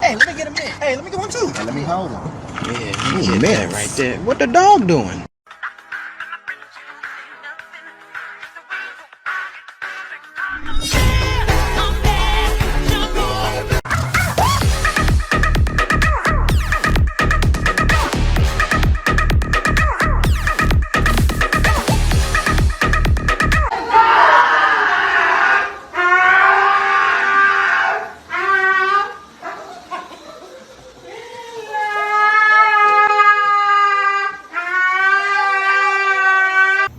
Hey, let me get a mint. Hey, let me get one too. Hey, let me hold him. Yeah, you get that right there. What the dog doing?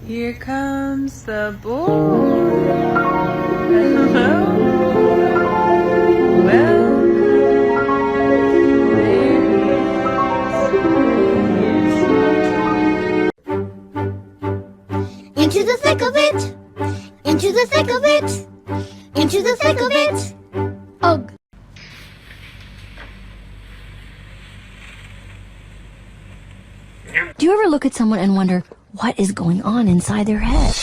Here comes the boy. Hello. Welcome. There he is. Into the thick of it. Into the thick of it. Into the thick of it. Ugh. Do you ever look at someone and wonder what is going on inside their head?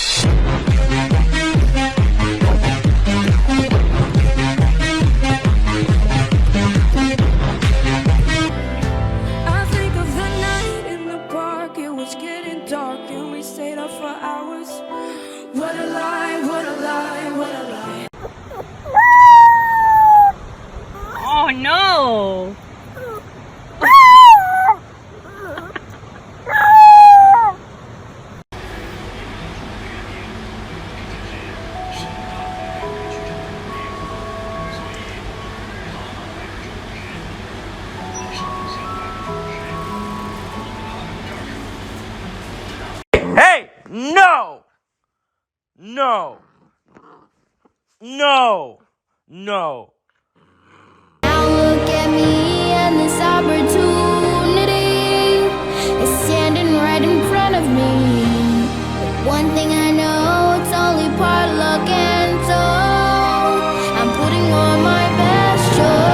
I think of the night in the park. It was getting dark and we stayed up for hours. What a lie, what a lie, what a lie. Oh no! Hey! No! No! No! No! Now look at me and this opportunity is standing right in front of me. One thing I know, it's only part luck, and so I'm putting on my best show.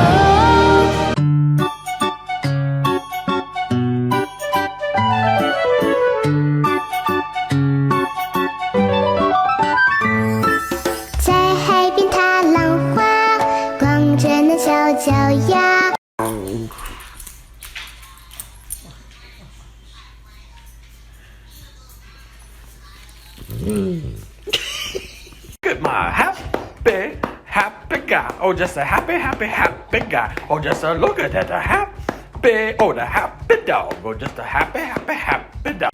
Look at my happy, happy guy. Oh, just a happy, happy, happy guy. Oh, just a look at that, a happy, oh, the happy dog. Oh, just a happy, happy, happy dog.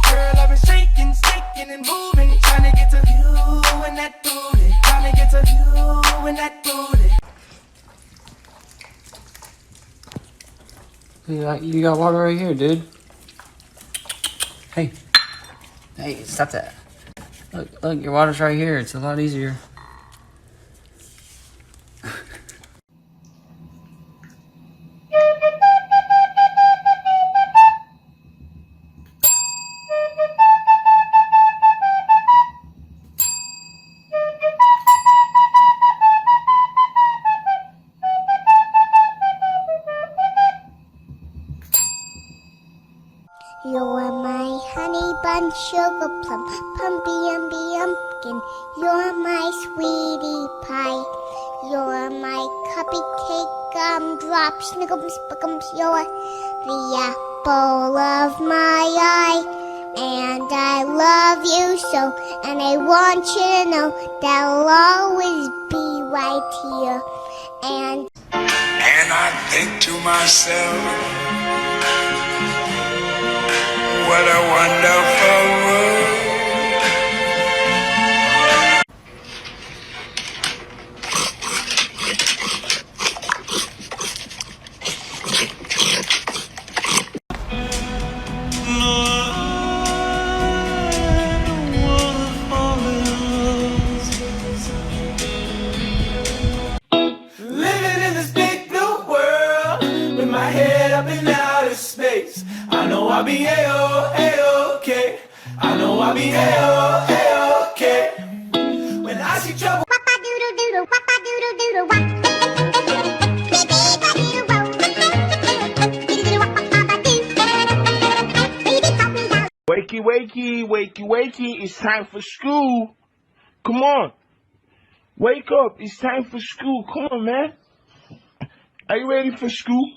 Girl, I've been shaking, shaking and moving, trying to get to you and that booty, trying to get to you and that booty. You got water right here, dude. Hey, stop that. Look, your water's right here. It's a lot easier. You're my honey bun, sugar plum, pumpy umby umpkin. You're my sweetie pie. You're my cupcake gumdrop, snickums, spickums. You're the apple of my eye. And I love you so, and I want you to know that I'll always be right here. And I think to myself, what a wonderful world. Living in this big blue world with my head up in outer space. I know I'll be A-OK. I know I'll be A-OK. When I see trouble. Wakey, wakey, wakey, wakey. It's time for school. Come on. Wake up. It's time for school. Come on, man. Are you ready for school?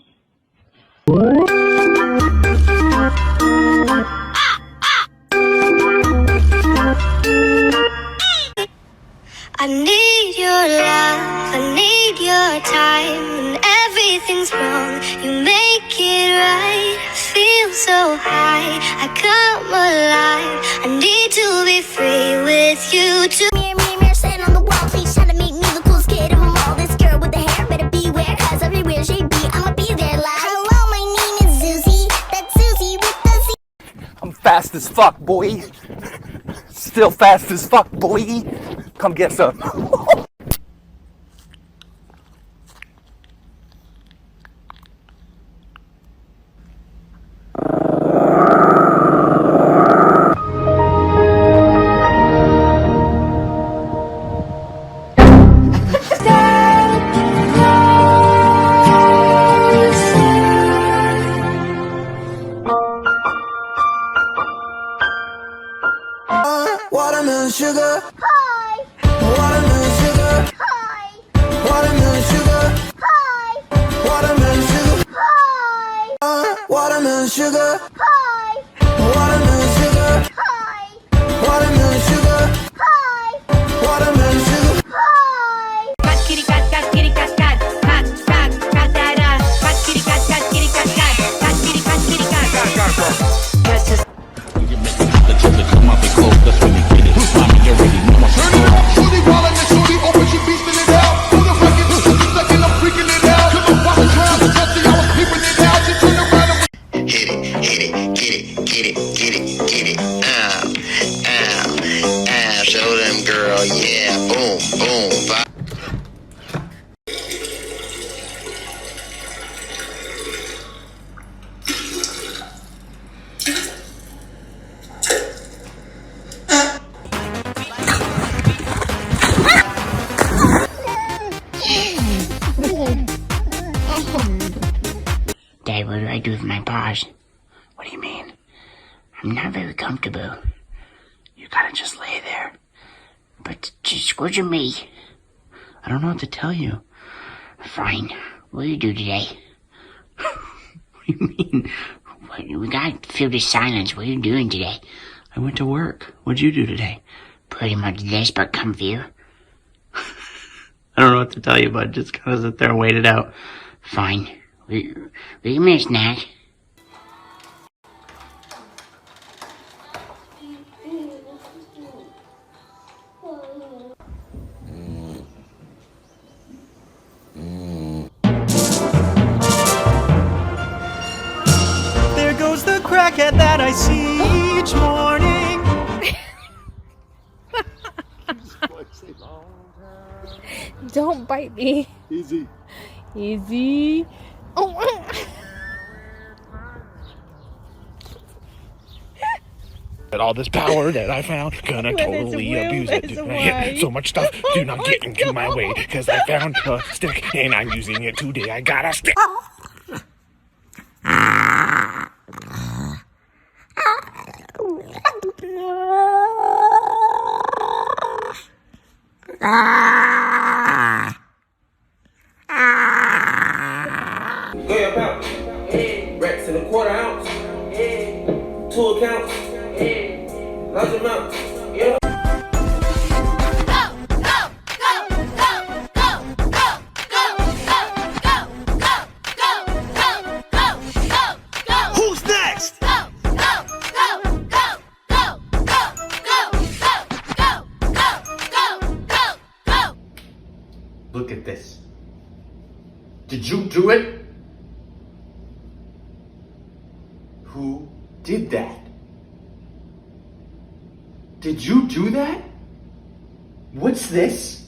I need your love, I need your time. When everything's wrong, you make it right. I feel so high, I come alive. I need to be free with you too. Mirror, stand on the wall, please try to make me the coolest kid of them all. This girl with the hair, better beware, cause everywhere she be, I'ma be there like. Hello, my name is Susie, that's Susie with the Z. I'm fast as fuck, boy. Still fast as fuck, boy. Come get some. Watermelon sugar. Hi, Watermelon sugar. hi, Watermelon sugar. hi, Watermelon sugar. hi, Watermelon sugar. hi, Watermelon sugar. hi, Watermelon sugar. hi, Watermelon sugar. hi. Cat kitty cat cat kitty cat cat cat cat cat da da. Cat kitty cat cat kitty cat cat cat kitty cat kitty cat. Just Show them, girl, yeah, boom, boom, bop. Dad, what do I do with my paws? What do you mean? I'm not very comfortable. You gotta just lay there. But just squidging me. I don't know what to tell you. Fine. What do you do today? What do you mean? We gotta feel the silence. What are you doing today? I went to work. What'd you do today? Pretty much this, but comfier. I don't know what to tell you, bud. Just gotta sit there and wait it out. Fine. Will you give me a snack? There goes the crackhead that I see each morning. don't bite me. Easy. Easy. Oh. All this power that I found, gonna totally abuse it. So much stuff, do not get into my way, cause I found a stick and I'm using it today. I got a stick. Go your pound. Rex in a quarter ounce. 2 accounts. Large amount. Yeah. Who's next? Look at this. Did you do it? Who did that? Did you do that? What's this?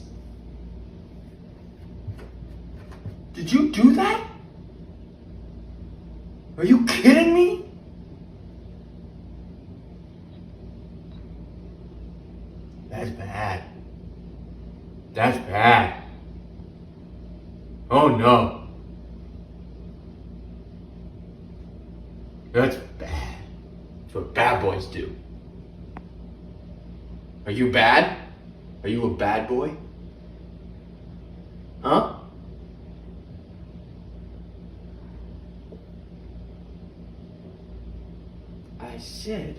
Did you do that? Are you kidding me? That's bad. That's bad. Oh no. That's bad. That's what bad boys do. Are you bad? Are you a bad boy? Huh? I said,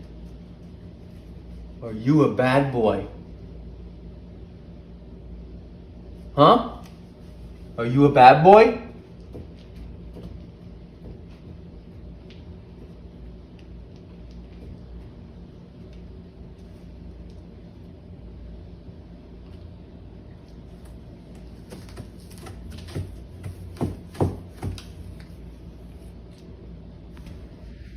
are you a bad boy? Huh? Are you a bad boy?